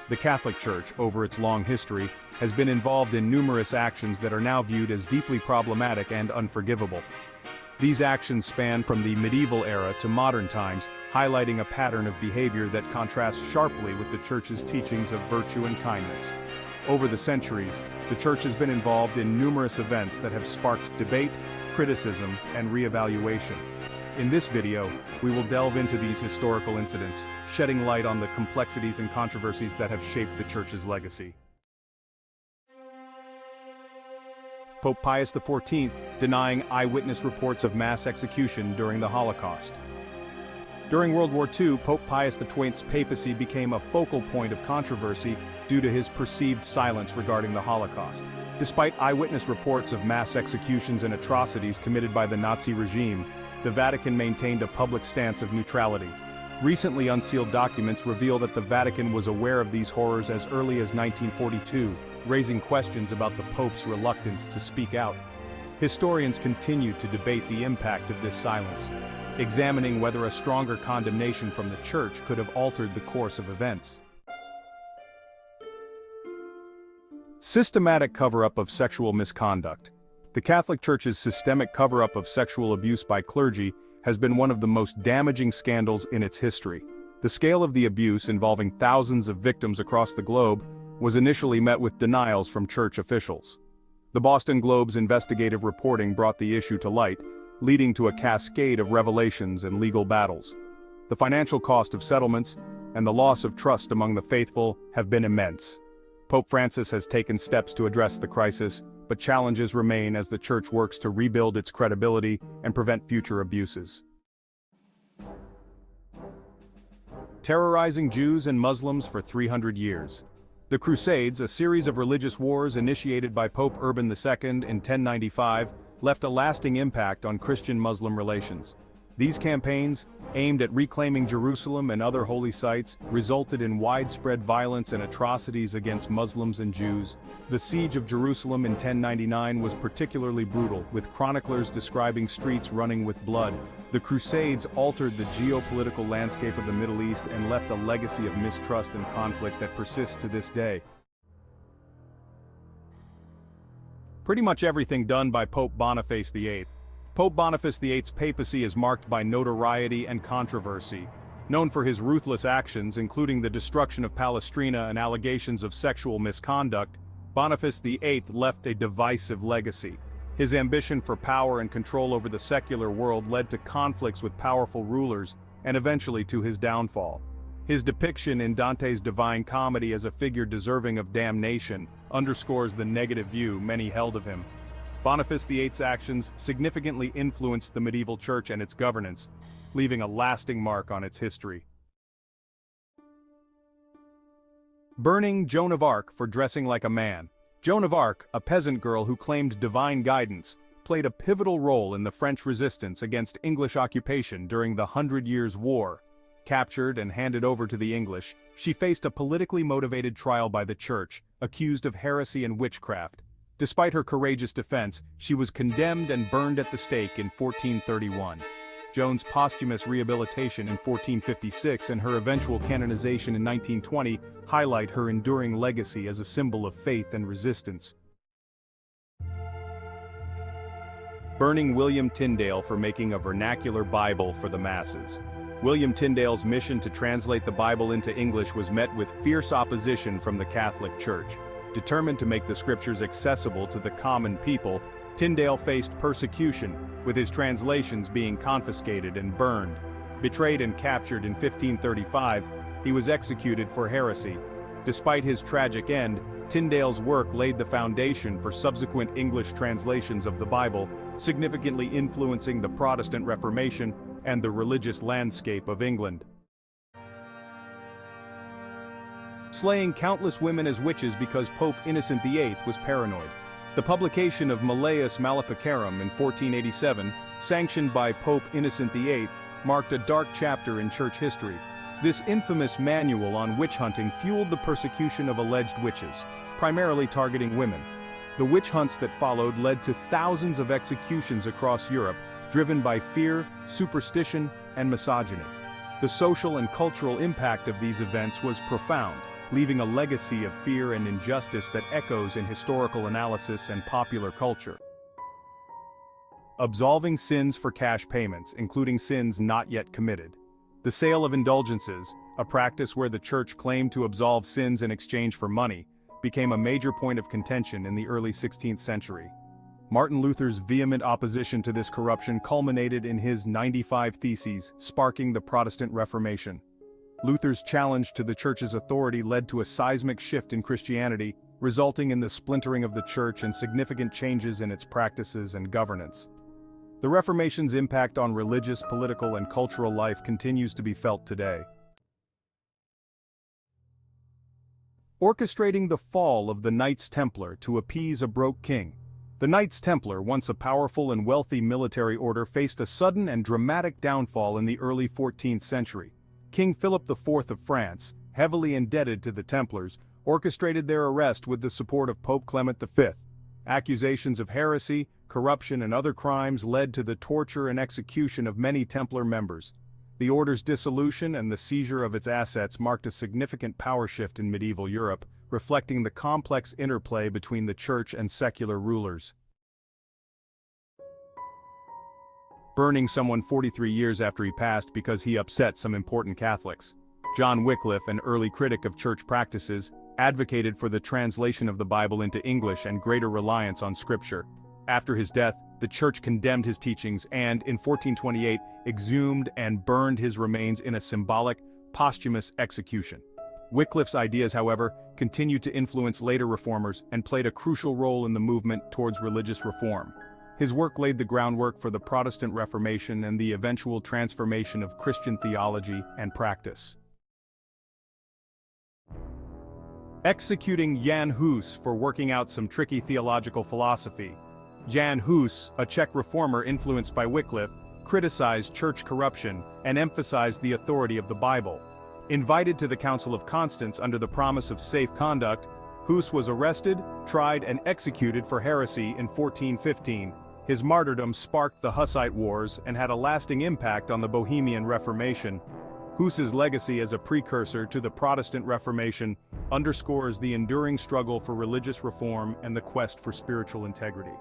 The Catholic Church, over its long history, has been involved in numerous actions that are now viewed as deeply problematic and unforgivable. These actions span from the medieval era to modern times, highlighting a pattern of behavior that contrasts sharply with the Church's teachings of virtue and kindness. Over the centuries, the Church has been involved in numerous events that have sparked debate, criticism, and re-evaluation. In this video, we will delve into these historical incidents, shedding light on the complexities and controversies that have shaped the Church's legacy. Pope Pius XIV denying eyewitness reports of mass execution during the Holocaust. During World War II, Pope Pius XII's papacy became a focal point of controversy due to his perceived silence regarding the Holocaust. Despite eyewitness reports of mass executions and atrocities committed by the Nazi regime, the Vatican maintained a public stance of neutrality. Recently unsealed documents reveal that the Vatican was aware of these horrors as early as 1942, raising questions about the Pope's reluctance to speak out. Historians continue to debate the impact of this silence, examining whether a stronger condemnation from the Church could have altered the course of events. Systematic cover-up of sexual misconduct. The Catholic Church's systemic cover-up of sexual abuse by clergy has been one of the most damaging scandals in its history. The scale of the abuse, involving thousands of victims across the globe, was initially met with denials from church officials. The Boston Globe's investigative reporting brought the issue to light, leading to a cascade of revelations and legal battles. The financial cost of settlements and the loss of trust among the faithful have been immense. Pope Francis has taken steps to address the crisis, but challenges remain as the Church works to rebuild its credibility and prevent future abuses. Terrorizing Jews and Muslims for 300 years. The Crusades, a series of religious wars initiated by Pope Urban II in 1095, left a lasting impact on Christian-Muslim relations. These campaigns, aimed at reclaiming Jerusalem and other holy sites, resulted in widespread violence and atrocities against Muslims and Jews. The siege of Jerusalem in 1099 was particularly brutal, with chroniclers describing streets running with blood. The Crusades altered the geopolitical landscape of the Middle East and left a legacy of mistrust and conflict that persists to this day. Pretty much everything done by Pope Boniface VIII. Pope Boniface VIII's papacy is marked by notoriety and controversy. Known for his ruthless actions, including the destruction of Palestrina and allegations of sexual misconduct, Boniface VIII left a divisive legacy. His ambition for power and control over the secular world led to conflicts with powerful rulers, and eventually to his downfall. His depiction in Dante's Divine Comedy as a figure deserving of damnation underscores the negative view many held of him. Boniface VIII's actions significantly influenced the medieval church and its governance, leaving a lasting mark on its history. Burning Joan of Arc for dressing like a man. Joan of Arc, a peasant girl who claimed divine guidance, played a pivotal role in the French resistance against English occupation during the 100 Years' War. Captured and handed over to the English, she faced a politically motivated trial by the church, accused of heresy and witchcraft. Despite her courageous defense, she was condemned and burned at the stake in 1431. Joan's posthumous rehabilitation in 1456 and her eventual canonization in 1920 highlight her enduring legacy as a symbol of faith and resistance. Burning William Tyndale for making a vernacular Bible for the masses. William Tyndale's mission to translate the Bible into English was met with fierce opposition from the Catholic Church. Determined to make the scriptures accessible to the common people, Tyndale faced persecution, with his translations being confiscated and burned. Betrayed and captured in 1535, he was executed for heresy. Despite his tragic end, Tyndale's work laid the foundation for subsequent English translations of the Bible, significantly influencing the Protestant Reformation and the religious landscape of England. Slaying countless women as witches because Pope Innocent VIII was paranoid. The publication of Malleus Maleficarum in 1487, sanctioned by Pope Innocent VIII, marked a dark chapter in church history. This infamous manual on witch hunting fueled the persecution of alleged witches, primarily targeting women. The witch hunts that followed led to thousands of executions across Europe, driven by fear, superstition, and misogyny. The social and cultural impact of these events was profound. leaving a legacy of fear and injustice that echoes in historical analysis and popular culture. Absolving sins for cash payments, including sins not yet committed. The sale of indulgences, a practice where the church claimed to absolve sins in exchange for money, became a major point of contention in the early 16th century. Martin Luther's vehement opposition to this corruption culminated in his 95 Theses, sparking the Protestant Reformation. Luther's challenge to the church's authority led to a seismic shift in Christianity, resulting in the splintering of the church and significant changes in its practices and governance. The Reformation's impact on religious, political, and cultural life continues to be felt today. Orchestrating the fall of the Knights Templar to appease a broke king. The Knights Templar, once a powerful and wealthy military order, faced a sudden and dramatic downfall in the early 14th century. King Philip IV of France, heavily indebted to the Templars, orchestrated their arrest with the support of Pope Clement V. Accusations of heresy, corruption, and other crimes led to the torture and execution of many Templar members. The order's dissolution and the seizure of its assets marked a significant power shift in medieval Europe, reflecting the complex interplay between the church and secular rulers. Burning someone 43 years after he passed because he upset some important Catholics. John Wycliffe, an early critic of church practices, advocated for the translation of the Bible into English and greater reliance on Scripture. After his death, the church condemned his teachings and, in 1428, exhumed and burned his remains in a symbolic, posthumous execution. Wycliffe's ideas, however, continued to influence later reformers and played a crucial role in the movement towards religious reform. His work laid the groundwork for the Protestant Reformation and the eventual transformation of Christian theology and practice. Executing Jan Hus for working out some tricky theological philosophy. Jan Hus, a Czech reformer influenced by Wycliffe, criticized church corruption and emphasized the authority of the Bible. Invited to the Council of Constance under the promise of safe conduct, Hus was arrested, tried, and executed for heresy in 1415. His martyrdom sparked the Hussite Wars and had a lasting impact on the Bohemian Reformation. Hus's legacy as a precursor to the Protestant Reformation underscores the enduring struggle for religious reform and the quest for spiritual integrity.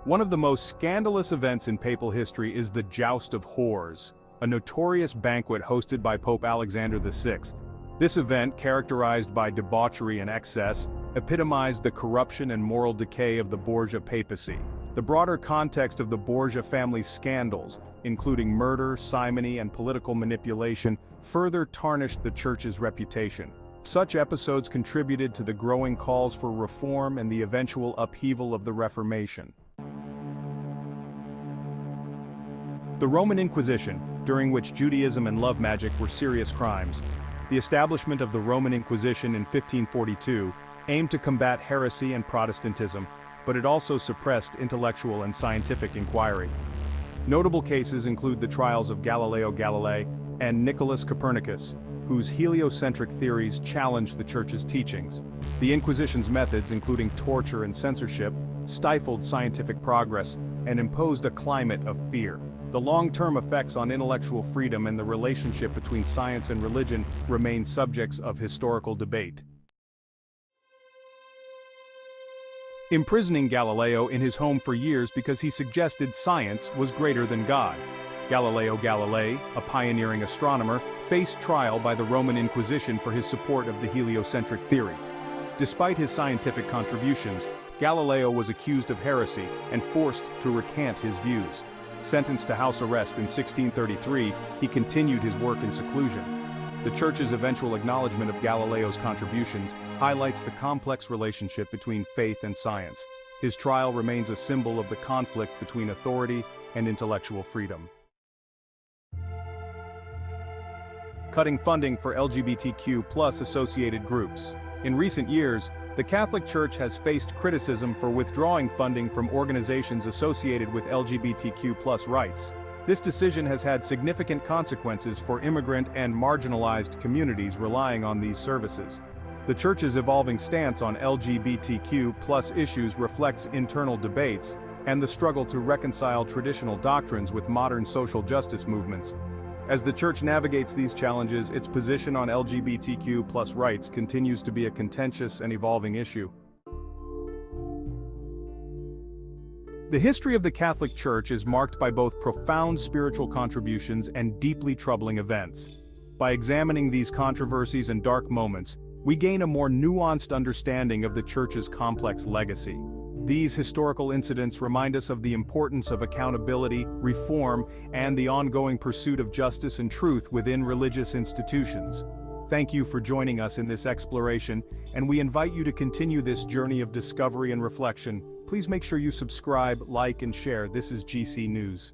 One of the most scandalous events in papal history is the Joust of Whores, a notorious banquet hosted by Pope Alexander VI. This event, characterized by debauchery and excess, epitomized the corruption and moral decay of the Borgia papacy. The broader context of the Borgia family's scandals, including murder, simony, and political manipulation, further tarnished the church's reputation. Such episodes contributed to the growing calls for reform and the eventual upheaval of the Reformation. The Roman Inquisition, during which Judaism and love magic were serious crimes. The establishment of the Roman Inquisition in 1542 aimed to combat heresy and Protestantism, but it also suppressed intellectual and scientific inquiry. Notable cases include the trials of Galileo Galilei and Nicholas Copernicus, whose heliocentric theories challenged the Church's teachings. The Inquisition's methods, including torture and censorship, stifled scientific progress and imposed a climate of fear. The long-term effects on intellectual freedom and the relationship between science and religion remain subjects of historical debate. Imprisoning Galileo in his home for years because he suggested science was greater than God. Galileo Galilei, a pioneering astronomer, faced trial by the Roman Inquisition for his support of the heliocentric theory. Despite his scientific contributions, Galileo was accused of heresy and forced to recant his views. Sentenced to house arrest in 1633, he continued his work in seclusion. The Church's eventual acknowledgement of Galileo's contributions highlights the complex relationship between faith and science. His trial remains a symbol of the conflict between authority and intellectual freedom. Cutting funding for LGBTQ+ associated groups. In recent years, the Catholic Church has faced criticism for withdrawing funding from organizations associated with LGBTQ+ rights. This decision has had significant consequences for immigrant and marginalized communities relying on these services. The Church's evolving stance on LGBTQ+ issues reflects internal debates and the struggle to reconcile traditional doctrines with modern social justice movements. As the Church navigates these challenges, its position on LGBTQ+ rights continues to be a contentious and evolving issue. The history of the Catholic Church is marked by both profound spiritual contributions and deeply troubling events. By examining these controversies and dark moments, we gain a more nuanced understanding of the Church's complex legacy. These historical incidents remind us of the importance of accountability, reform, and the ongoing pursuit of justice and truth within religious institutions. Thank you for joining us in this exploration, and we invite you to continue this journey of discovery and reflection. Please make sure you subscribe, like, and share. This is GC News.